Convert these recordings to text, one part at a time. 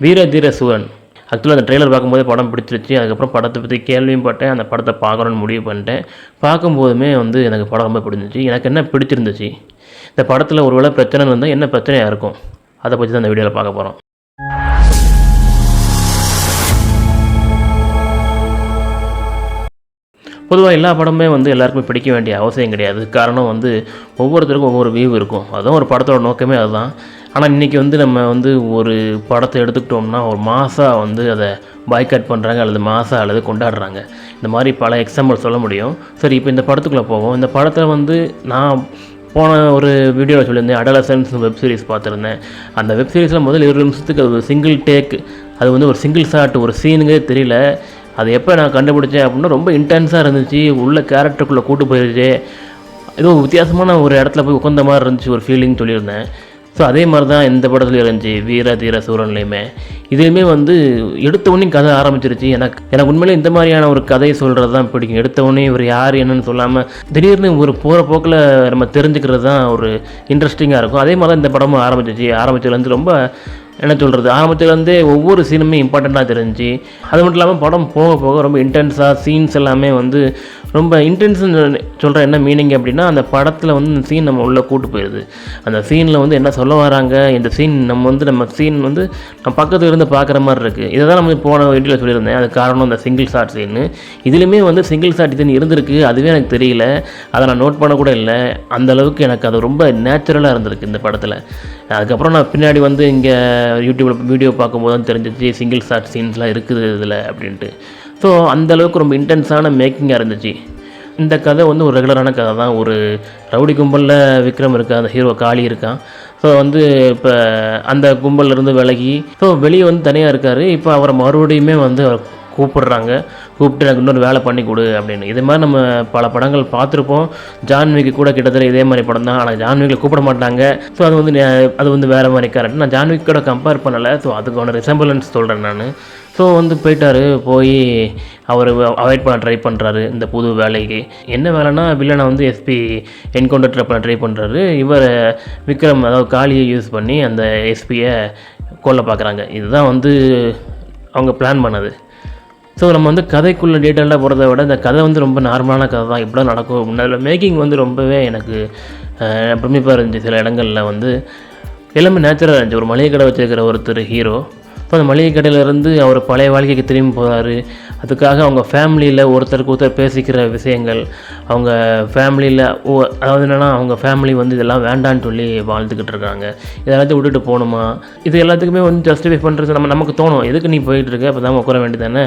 வீர தீர சூரன். ஆக்சுவலாக அந்த ட்ரெய்லர் பார்க்கும்போதே படம் பிடிச்சிருச்சு. அதுக்கப்புறம் படத்தை பற்றி கேள்வியும் பட்டேன். அந்த படத்தை பார்க்கணுன்னு முடிவு பண்ணிட்டேன். பார்க்கும்போதுமே எனக்கு படம் ரொம்ப பிடிச்சிருந்துச்சு. எனக்கு என்ன பிடிச்சிருந்துச்சு, இந்த படத்தில் ஒரு வேளை பிரச்சனைன்னு இருந்தால் என்ன பிரச்சனையாக இருக்கும், அதை பற்றி தான் இந்த வீடியோவில் பார்க்க போகிறோம். பொதுவாக எல்லா படமே எல்லாருக்குமே பிடிக்க வேண்டிய அவசியம் கிடையாது. காரணம் ஒவ்வொருத்தருக்கும் ஒவ்வொரு வியூ இருக்கும். அதுதான் ஒரு படத்தோட நோக்கமே அதுதான். ஆனால் இன்றைக்கி நம்ம ஒரு படத்தை எடுத்துக்கிட்டோம்னா ஒரு மாதம் அதை பாய்காட் பண்ணுறாங்க, அல்லது மாதம் அல்லது கொண்டாடுறாங்க. இந்த மாதிரி பல எக்ஸாம்பிள் சொல்ல முடியும். சரி, இப்போ இந்த படத்துக்குள்ளே போவோம். இந்த படத்தை நான் போன ஒரு வீடியோவில் சொல்லியிருந்தேன், அடலசன்ஸ் வெப் சீரிஸ் பார்த்துருந்தேன். அந்த வெப் சீரிஸில் முதல் 20 நிமிஷத்துக்கு அது ஒரு சிங்கிள் டேக், அது ஒரு சிங்கிள் ஷாட், ஒரு சீனுங்கே தெரியல. அது எப்போ நான் கண்டுபிடிச்சேன் அப்படின்னா ரொம்ப இன்டென்ஸாக இருந்துச்சு. உள்ள கேரக்டருக்குள்ளே கூட்டு போயிருச்சு. ஏதோ வித்தியாசமான ஒரு இடத்துல போய் உட்காந்த மாதிரி இருந்துச்சு, ஒரு ஃபீலிங் சொல்லியிருந்தேன். ஸோ அதே மாதிரி தான் இந்த படத்துலையும் இருந்துச்சு, வீர தீர சூரன்லேயுமே. இதுலேயுமே எடுத்தவொடனே கதை ஆரம்பிச்சிருச்சு. எனக்கு உண்மையிலே இந்த மாதிரியான ஒரு கதையை சொல்கிறது தான் பிடிக்கும். எடுத்தவொடனே இவர் யார் என்னன்னு சொல்லாமல் திடீர்னு ஒரு போகிற போக்கில் நம்ம தெரிஞ்சுக்கிறது தான் ஒரு இன்ட்ரெஸ்டிங்காக இருக்கும். அதே மாதிரி தான் இந்த படமும் ஆரம்பிச்சதுலேருந்து ரொம்ப என்ன சொல்கிறது, ஆரம்பத்துலேருந்தே ஒவ்வொரு சீனுமே இம்பார்ட்டண்ட்டாக தெரிஞ்சு, அது மட்டும் இல்லாமல் படம் போக போக ரொம்ப இன்டென்ஸாக சீன்ஸ் எல்லாமே ரொம்ப இன்டென்ஸ்ன்னு சொல்கிற என்ன மீனிங் அப்படின்னா, அந்த படத்தில் இந்த சீன் நம்ம உள்ளே கூட்டு போயிடுது. அந்த சீனில் என்ன சொல்ல வராங்க, இந்த சீன் நம்ம சீன் நம்ம பக்கத்தில் இருந்து பார்க்குற மாதிரி இருக்குது. இதை தான் நம்ம போன வீடியோவில் சொல்லியிருந்தேன். அது காரணம் இந்த சிங்கிள் ஷாட் சீனு. இதுலேயுமே சிங்கிள் ஷாட் சீன் இருந்திருக்கு. அதுவே எனக்கு தெரியல, அதை நான் நோட் பண்ண கூட இல்லை. அந்தளவுக்கு எனக்கு அது ரொம்ப நேச்சுரலாக இருந்திருக்கு இந்த படத்தில். அதுக்கப்புறம் நான் பின்னாடி இங்கே யூடியூப்பில் வீடியோ பார்க்கும்போது தான் தெரிஞ்சிச்சு சிங்கிள் ஷாட் சீன்ஸ்லாம் இருக்குது இதில் அப்படின்ட்டு. ஸோ அந்தளவுக்கு ரொம்ப இன்டென்ஸான மேக்கிங்காக இருந்துச்சு. இந்த கதை ஒரு ரெகுலரான கதை தான். ஒரு ரவுடி கும்பலில் விக்ரம் இருக்கா, அந்த ஹீரோ காளி இருக்கான். ஸோ இப்போ அந்த கும்பலிருந்து விலகி வெளியே தனியாக இருக்கார். இப்போ அவரை மறுபடியுமே அவர் கூப்பிடுறாங்க. கூப்பிட்டு எனக்கு இன்னொரு வேலை பண்ணி கொடு அப்படின்னு. இது மாதிரி நம்ம பல படங்கள் பார்த்துருப்போம். ஜான்விக்கு கூட கிட்டத்தட்ட இதே மாதிரி படம் தான். ஆனால் ஜான்விக்கில் கூப்பிட மாட்டாங்க. ஸோ அது வேறு மாதிரி கேரக்டர். நான் ஜான்விக் கூட கம்பேர் பண்ணலை. ஸோ அதுக்கான ரிசம்பிளன்ஸ் சொல்கிறேன் நான். ஸோ போயிட்டார். போய் அவர் அவாய்ட் பண்ண ட்ரை பண்ணுறாரு இந்த புது வேலைக்கு. என்ன வேலைன்னா, வில்லனை எஸ்பி என்கவுண்டர் பண்ண ட்ரை பண்ணுறாரு. இவர் விக்ரம், அதாவது காளியை யூஸ் பண்ணி அந்த எஸ்பியை கொல்ல பார்க்குறாங்க. இதுதான் அவங்க பிளான் பண்ணது. ஸோ நம்ம கதைக்குள்ளே டீட்டெயிலாக போகிறத விட இந்த கதை ரொம்ப நார்மலான கதை தான். இப்படி தான் நடக்கும். முன்னாடி மேக்கிங் ரொம்பவே எனக்கு பிரமிப்பாக இருந்துச்சு. சில இடங்களில் எல்லாமே நேச்சுரலாக இருந்துச்சு. ஒரு மளிகை கடை வச்சுருக்கிற ஒருத்தர் ஹீரோ. ஸோ அந்த மளிகை கடையிலேருந்து அவர் பழைய வாழ்க்கைக்கு திரும்பி போகிறாரு. அதுக்காக அவங்க ஃபேமிலியில் ஒருத்தருக்கு ஒருத்தர் பேசிக்கிற விஷயங்கள், அவங்க ஃபேமிலியில் அதாவது என்னென்னா, அவங்க ஃபேமிலி இதெல்லாம் வேண்டான்னு சொல்லி வாழ்ந்துக்கிட்டு இருக்காங்க. இதெல்லாத்தையும் விட்டுட்டு போகணுமா, இது எல்லாத்துக்குமே ஜஸ்டிஃபை பண்ணுறது நமக்கு தோணும். எதுக்கு நீ போயிட்டுருக்க, அப்போ தான் உட்கார வேண்டியதானே,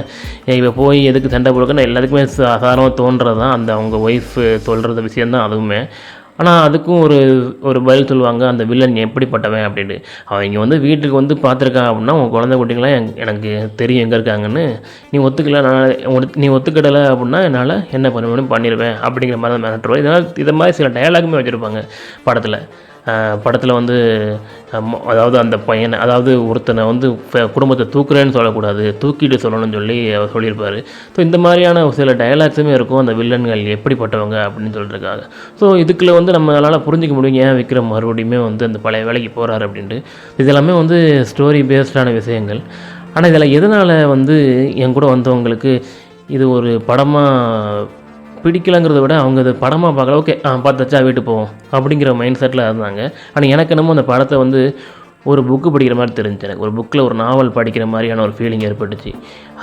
இப்போ போய் எதுக்கு சண்டை போடுறதுன்னு எல்லாத்துக்குமே சாதாரணமாக தோன்றது தான். அந்த அவங்க ஒய்ஃப் சொல்கிற விஷயந்தான் அதுவுமே. ஆனால் அதுக்கும் ஒரு பதில் சொல்லுவாங்க, அந்த வில்லன் எப்படிப்பட்டவன் அப்படின்ட்டு. அவங்க வீட்டுக்கு பார்த்துருக்காங்க அப்படின்னா, உங்கள் குழந்தை குட்டிங்களாம் எனக்கு தெரியும் எங்கே இருக்காங்கன்னு. நீ ஒத்துக்கிடலை அப்படின்னா என்னால் என்ன பண்ண பண்ணிடுவேன் அப்படிங்கிற மாதிரி தான் மிரட்டுருவோம். இதனால் இதை மாதிரி சில டயலாகுமே வச்சுருப்பாங்க படத்தில். அதாவது அந்த பையனை, அதாவது ஒருத்தனை குடும்பத்தை தூக்குறேன்னு சொல்லக்கூடாது, தூக்கிட்டு சொல்லணும்னு சொல்லி அவர் சொல்லியிருப்பார். ஸோ இந்த மாதிரியான சில டயலாக்ஸுமே இருக்கும், அந்த வில்லன்கள் எப்படிப்பட்டவங்க அப்படின்னு சொல்லியிருக்காங்க. ஸோ இதுக்குள்ளே நம்மளால் புரிஞ்சிக்க முடியும் ஏன் விக்ரம் மறுபடியுமே அந்த பழைய வேலைக்கு போகிறாரு அப்படின்ட்டு. இதெல்லாமே ஸ்டோரி பேஸ்டான விஷயங்கள். ஆனால் இதில் எதனால் என் கூட வந்தவங்களுக்கு இது ஒரு படமாக பிடிக்கலங்கிறத விட அவங்க அது படமாக பார்க்கல, ஓகே பார்த்தாச்சா வீட்டு போவோம் அப்படிங்கிற மைண்ட் செட்டில் இருந்தாங்க. ஆனால் எனக்கு என்னமோ அந்த படத்தை ஒரு புக்கு படிக்கிற மாதிரி தெரிஞ்சு, எனக்கு ஒரு புக்கில் ஒரு நாவல் படிக்கிற மாதிரியான ஒரு ஃபீலிங் ஏற்பட்டுச்சு.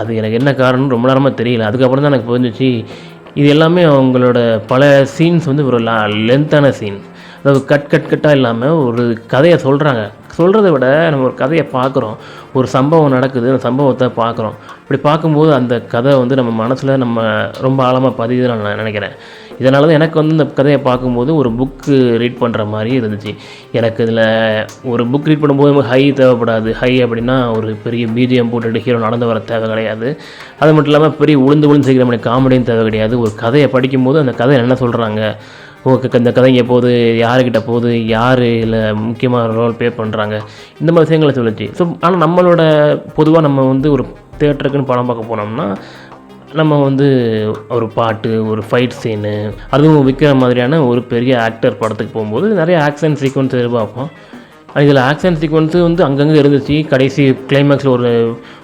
அது எனக்கு என்ன காரணம்னு ரொம்ப நேரமாக தெரியல. அதுக்கப்புறம் தான் எனக்கு புரிஞ்சிச்சு, இது எல்லாமே அவங்களோட பல சீன்ஸ் ஒரு லென்த்தான சீன். அதாவது கட்டாக இல்லாமல் ஒரு கதையை சொல்கிறத விட நம்ம ஒரு கதையை பார்க்குறோம். ஒரு சம்பவம் நடக்குது, அந்த சம்பவத்தை பார்க்குறோம். இப்படி பார்க்கும்போது அந்த கதை நம்ம மனசில் நம்ம ரொம்ப ஆழமாக பதியுதுன்னு நான் நினைக்கிறேன். இதனால தான் எனக்கு இந்த கதையை பார்க்கும்போது ஒரு புக்கு ரீட் பண்ணுற மாதிரி இருந்துச்சு. எனக்கு இதில் ஒரு புக் ரீட் பண்ணும்போது ஹை தேவைப்படாது. ஹை அப்படின்னா ஒரு பெரிய பிஜிஎம் போட்டுட்டு ஹீரோ நடந்து வர தேவை கிடையாது. அது மட்டும் இல்லாமல் பெரிய உளுந்து செய்கிற மாதிரி காமெடியும் தேவை கிடையாது. ஒரு கதையை படிக்கும்போது அந்த கதை என்ன சொல்கிறாங்க, ஓகே இந்த கதை இங்கே போகுது, யாருக்கிட்ட போகுது, யார் இதில் முக்கியமாக ரோல் ப்ளே பண்ணுறாங்க, இந்த மாதிரி விஷயங்களை சொல்லிச்சு. ஸோ ஆனால் நம்மளோட பொதுவாக நம்ம ஒரு தேட்டருக்குன்னு படம் பார்க்க போனோம்னா, நம்ம ஒரு பாட்டு, ஒரு ஃபைட் சீனு, அதுவும் விற்கிற மாதிரியான ஒரு பெரிய ஆக்டர் படத்துக்கு போகும்போது நிறைய ஆக்ஷன் சீக்வன்ஸ் எதிர்பார்ப்போம். இதில் ஆக்ஷன் சீக்வன்ஸு வந்து அங்கங்கே இருந்துச்சு. கடைசி கிளைமேக்ஸில் ஒரு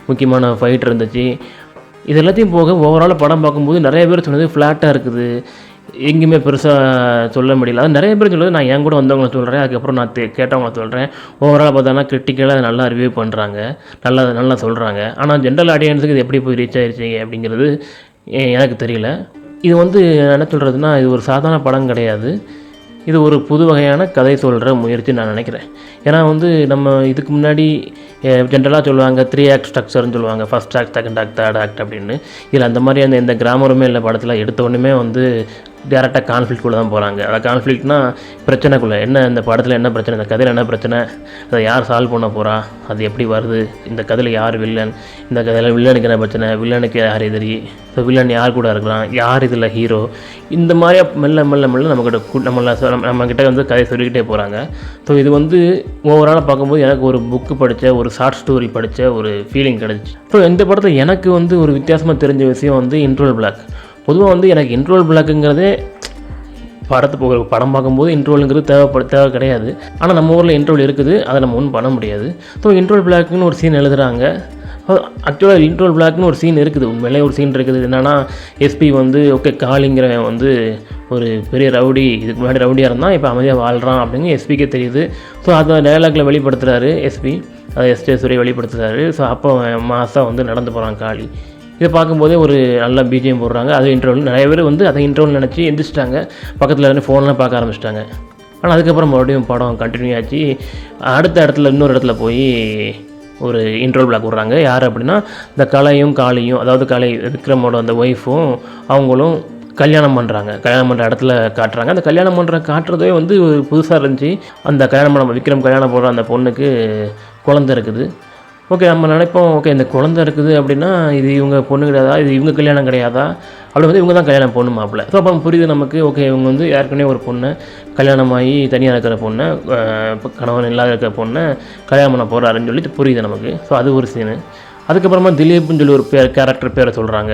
முக்கியமான ஃபைட் இருந்துச்சு. இது எல்லாத்தையும் போக ஓவராலாக படம் பார்க்கும்போது நிறைய பேர் சொன்னது ஃப்ளாட்டாக இருக்குது, எங்கேயுமே பெருசாக சொல்ல முடியல. அது நிறைய பேர் சொல்லுறது நான் என் கூட வந்தவங்களை சொல்கிறேன், அதுக்கப்புறம் நான் கேட்டவங்களை சொல்கிறேன். ஓவராலாக பார்த்தோன்னா கிரிட்டிக்கலாக நல்லா ரிவ்யூ பண்ணுறாங்க, நல்லா சொல்கிறாங்க. ஆனால் ஜென்ரல் ஆடியன்ஸுக்கு இது எப்படி போய் ரீச் ஆகிடுச்சு அப்படிங்கிறது எனக்கு தெரியல. இது வந்து என்ன சொல்கிறதுனா, இது ஒரு சாதாரண படம் கிடையாது. இது ஒரு புது வகையான கதை சொல்கிற முயற்சி நான் நினைக்கிறேன். ஏன்னா வந்து நம்ம இதுக்கு முன்னாடி ஜென்ரலாக சொல்லுவாங்க 3 ஆக்ட் ஸ்ட்ரக்சர்னு சொல்லுவாங்க, first act, second act, third act அப்படின்னு. இதில் அந்த மாதிரி எந்த கிராமருமே இல்லை படத்தில். எடுத்த உடனே வந்து டேரெக்டாக கான்ஃப்ளிக்ட்குள்ளே தான் போகிறாங்க. அதாவது கான்ஃப்ளிக்ட்னா பிரச்சனைக்குள்ளே, என்ன இந்த படத்தில் என்ன பிரச்சனை, இந்த கதையில் என்ன பிரச்சனை, அதை யார் சால்வ் பண்ண போகிறா, அது எப்படி வருது, இந்த கதையில் யார் வில்லன், இந்த கதையில் வில்லனுக்கு என்ன பிரச்சனை, வில்லனுக்கு யார் எதிரி, ஸோ வில்லன் யார் கூட இருக்கிறான், யார் இதில் ஹீரோ, இந்த மாதிரியா மெல்ல நம்மக்கிட்ட வந்து கதை சொல்லிக்கிட்டே போகிறாங்க. ஸோ இது வந்து ஓவராலாக பார்க்கும்போது எனக்கு ஒரு புக்கு படித்த, ஒரு ஷார்ட் ஸ்டோரி படித்த ஒரு ஃபீலிங் கிடச்சி. ஸோ இந்த படத்தில் எனக்கு வந்து ஒரு வித்தியாசமாக தெரிஞ்ச விஷயம் வந்து இன்ட்ரோல் பிளாக். பொதுவாக வந்து எனக்கு இன்ட்ரோல் பிளாக்குங்கிறதே படம் பார்க்கும்போது இன்ட்ரோலுங்கிறது தேவை கிடையாது. ஆனால் நம்ம ஊரில் இன்ட்ரோல் இருக்குது, அதை நம்ம ஒன்றும் பண்ண முடியாது. ஸோ இன்ட்ரோல் பிளாக்குன்னு ஒரு சீன் எழுதுகிறாங்க. ஆக்சுவலாக இன்ட்ரோல் பிளாக்னு ஒரு சீன் இருக்குது, உண்மையிலே ஒரு சீன் இருக்குது. என்னென்னா எஸ்பி வந்து காளிங்கிறவன் வந்து ஒரு பெரிய ரவுடி, இதுக்கு முன்னாடி ரவுடியாக இருந்தான், இப்போ அமைதியாக வாழ்கிறான் அப்படின்னு எஸ்பிக்கே தெரியுது. ஸோ அதை டைலாக்ல வெளிப்படுத்துகிறாரு எஸ்பி, அதை எஸ்டே சூரிய வெளிப்படுத்துகிறாரு. ஸோ அப்போ மாதம் வந்து நடந்து போகிறான் காளி. இதை பார்க்கும்போதே ஒரு நல்ல பிஜிஎம் போடுறாங்க. அது இன்ட்ரோல் நிறைய பேர் வந்து அதை இன்ட்ரோல் நினச்சி எந்திரிச்சிட்டாங்க, பக்கத்தில் இருந்து ஃபோன்லாம் பார்க்க ஆரம்பிச்சிட்டாங்க. ஆனால் அதுக்கப்புறம் மறுபடியும் படம் கண்டினியூ ஆச்சு. அடுத்த இடத்துல இன்னொரு இடத்துல போய் ஒரு இன்ட்ரோல் பிளாக் விட்றாங்க. யார் அப்படின்னா இந்த கலையும் காளியும், அதாவது கலை விக்ரமோட அந்த ஒய்ஃபும் அவங்களும் கல்யாணம் பண்ணுறாங்க. கல்யாணம் பண்ணுற இடத்துல காட்டுறாங்க. அந்த கல்யாணம் காட்டுறதே வந்து ஒரு புதுசாக இருந்துச்சு. அந்த விக்ரம் கல்யாணம் போடுற அந்த பொண்ணுக்கு குழந்தை இருக்குது. ஓகே, நம்ம நினைப்போம், ஓகே இந்த குழந்தை இருக்குது அப்படின்னா இது இவங்க பொண்ணு கிடையாதா, இது இவங்க கல்யாணம் கிடையாதா, அப்படி வந்து இவங்க தான் கல்யாணம் பொண்ணு மாப்பிள்ளை. ஸோ அப்போ புரியுது நமக்கு, ஓகே இவங்க வந்து ஏற்கனவே ஒரு பொண்ணை கல்யாணமாகி தனியாக இருக்கிற பொண்ணை, கணவன் இல்லாத இருக்கிற பொண்ணை கல்யாணம் பண்ண போகிறாருன்னு சொல்லி புரியுது நமக்கு. ஸோ அது ஒரு சீனு. அதுக்கப்புறமா திலீப்னு சொல்லி ஒரு கேரக்டர் பேரை சொல்கிறாங்க.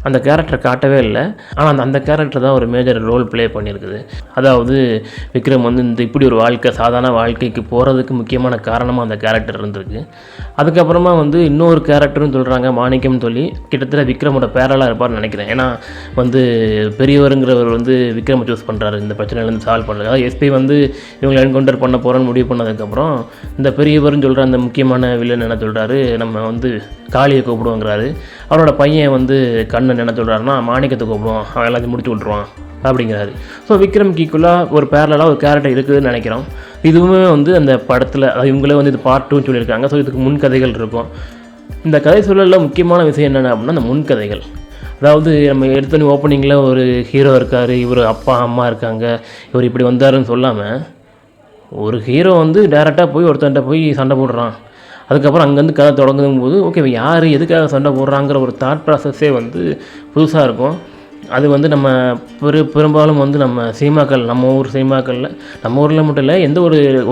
அந்த கேரக்டரை காட்டவே இல்லை, ஆனால் அந்த கேரக்டர் தான் ஒரு மேஜர் ரோல் ப்ளே பண்ணியிருக்குது. அதாவது விக்ரம் வந்து இந்த இப்படி ஒரு சாதாரண வாழ்க்கைக்கு போகிறதுக்கு முக்கியமான காரணமாக அந்த கேரக்டர் இருந்திருக்கு. அதுக்கப்புறமா வந்து இன்னொரு கேரக்டர்னு சொல்கிறாங்க, மாணிக்கம்னு சொல்லி, கிட்டத்தட்ட விக்ரமோட பேரலாக இருப்பார்னு நினைக்கிறேன். ஏன்னா வந்து பெரியவருங்கிறவர் வந்து விக்ரமை சூஸ் பண்ணுறாரு இந்த பிரச்சனையிலேருந்து சால்வ் பண்ணுறது. அதாவது எஸ்பி வந்து இவங்களை என்கவுண்டர் பண்ண போகிறோன்னு முடிவு பண்ணதுக்கப்புறம் இந்த பெரியவர்னு சொல்கிற அந்த முக்கியமான வில்லன் என்ன சொல்கிறாரு, நம்ம வந்து காளியை கூப்பிடுவோங்கிறாரு. அவரோட பையன் வந்து கண்ணன் என்ன சொல்கிறாருன்னா மாணிக்கத்தை கூப்பிடுவோம், அவன் எல்லாத்தையும் முடிச்சு விட்ருவான் அப்படிங்கிறாரு. ஸோ விக்ரம் கீக்குள்ளாக ஒரு பேரலாக ஒரு கேரக்டர் இருக்குதுன்னு நினைக்கிறோம். இதுவுமே வந்து அந்த படத்தில், அது இவங்களே வந்து இது பார்ட் 2ன்னு சொல்லியிருக்காங்க. ஸோ இதுக்கு முன்கதைகள் இருக்கும். இந்த கதை சொல்லல முக்கியமான விஷயம் என்னென்ன அப்படின்னா அந்த முன்கதைகள். அதாவது நம்ம எடுத்தோன்னே ஓப்பனிங்கில் ஒரு ஹீரோ இருக்கார், இவர் அப்பா அம்மா இருக்காங்க, இவர் இப்படி வந்தாருன்னு சொல்லாமல் ஒரு ஹீரோ வந்து டேரெக்டாக போய் ஒருத்தன்ட்ட போய் சண்டை போடுறான். அதுக்கப்புறம் அங்கேருந்து கதை தொடங்கும் போது ஓகே யார் எதுக்காக சண்டை போடுறாங்கிற ஒரு தாட் ப்ராசஸே வந்து புதுசாக இருக்கும். அது வந்து நம்ம பெரும்பாலும் வந்து நம்ம சினிமாக்கள், நம்ம ஊர் சினிமாக்களில், நம்ம ஊரில் மட்டும் இல்லை, எந்த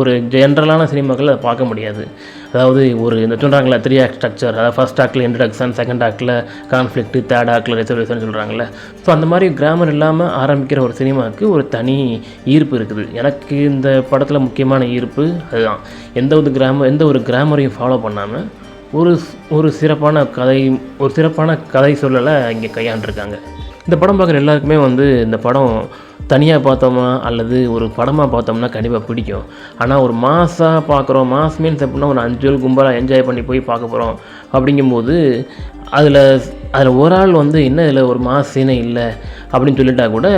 ஒரு ஜென்ரலான சினிமாக்களில் அதை பார்க்க முடியாது. அதாவது ஒரு இந்த சொல்கிறாங்களே 3 ஆக்ட் ஸ்ட்ரக்சர், அதாவது ஃபஸ்ட் ஆக்டில் இன்ட்ரடக்ஷன், செகண்ட் ஆக்டில் கான்ஃப்ளிக்ட், தேர்ட் ஆக்டில் ரெசல்யூஷன் சொல்கிறாங்களே. ஸோ அந்த மாதிரி கிராமர் இல்லாமல் ஆரம்பிக்கிற ஒரு சினிமாவுக்கு ஒரு தனி ஈர்ப்பு இருக்குது. எனக்கு இந்த படத்தில் முக்கியமான ஈர்ப்பு அதுதான். எந்த ஒரு கிராமரையும் ஃபாலோ பண்ணாமல் ஒரு சிறப்பான கதை சொல்லலை இங்கே கையாண்டிருக்காங்க. இந்த படம் பார்க்குற எல்லாருக்குமே வந்து இந்த படம் தனியாக பார்த்தோமா அல்லது ஒரு படமாக பார்த்தோம்னா கண்டிப்பாக பிடிக்கும். ஆனால் ஒரு மாஸாக பார்க்குறோம், மாஸ் மீன்ஸ் எப்படின்னா ஒரு 5 பேர் கும்பலாக என்ஜாய் பண்ணி போய் பார்க்க போகிறோம் அப்படிங்கும்போது அதில் ஒரு ஆள் வந்து என்ன இதில் ஒரு மாஸ் சீனே இல்லை அப்படின்னு சொல்லிட்டா கூட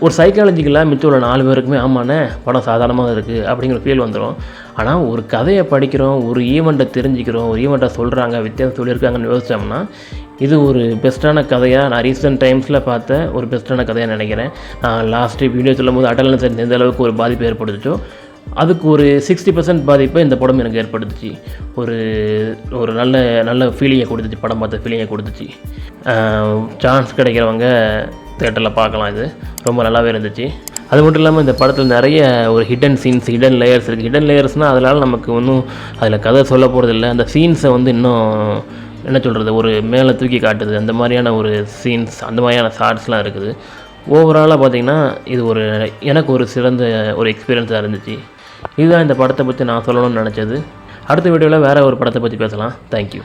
ஒரு சைக்காலஜிக்கலாக மிச்சம் உள்ள 4 பேருக்குமே ஆமாண்ணே படம் சாதாரணமாக இருக்குது அப்படிங்கிற ஃபீல் வந்துடும். ஆனால் ஒரு கதையை படிக்கிறோம், ஒரு ஈவெண்ட்டை தெரிஞ்சுக்கிறோம், ஒரு ஈவெண்ட்டை சொல்கிறாங்க, வித்தியாசம் சொல்லியிருக்காங்கன்னு யோசித்தோம்னா இது ஒரு பெஸ்ட்டான கதையாக நான் ரீசெண்ட் டைம்ஸில் பார்த்த ஒரு பெஸ்ட்டான கதையாக நினைக்கிறேன். நான் லாஸ்ட்டு வீடியோ சொல்லும்போது அட்டலன்ஸ் எந்த அளவுக்கு ஒரு பாதிப்பு ஏற்படுத்துச்சோ அதுக்கு ஒரு 60% பாதிப்பை இந்த படம் எனக்கு ஏற்படுத்துச்சு. ஒரு நல்ல ஃபீலிங்கை கொடுத்துச்சு, படம் பார்த்த ஃபீலிங்கை கொடுத்துச்சு. சான்ஸ் கிடைக்கிறவங்க தேட்டரில் பார்க்கலாம். இது ரொம்ப நல்லாவே இருந்துச்சு. அது மட்டும் இல்லாமல் இந்த படத்தில் நிறைய ஒரு ஹிடன் சீன்ஸ், ஹிடன் லேயர்ஸ் இருக்குது. ஹிடன் லேயர்ஸ்னால் அதனால் நமக்கு ஒன்றும் அதில் கதை சொல்ல போகிறதில்ல. அந்த சீன்ஸை வந்து இன்னும் என்ன சொல்கிறது, ஒரு மேலே தூக்கி காட்டுது, அந்த மாதிரியான ஒரு சீன்ஸ், அந்த மாதிரியான ஷார்ட்ஸ்லாம் இருக்குது. ஓவராலாக பார்த்திங்கன்னா இது எனக்கு ஒரு சிறந்த ஒரு எக்ஸ்பீரியன்ஸாக இருந்துச்சு. இதுதான் இந்த படத்தை பற்றி நான் சொல்லணும்னு நினச்சது. அடுத்த வீடியோவில் வேறு ஒரு படத்தை பற்றி பேசலாம். தேங்க்யூ.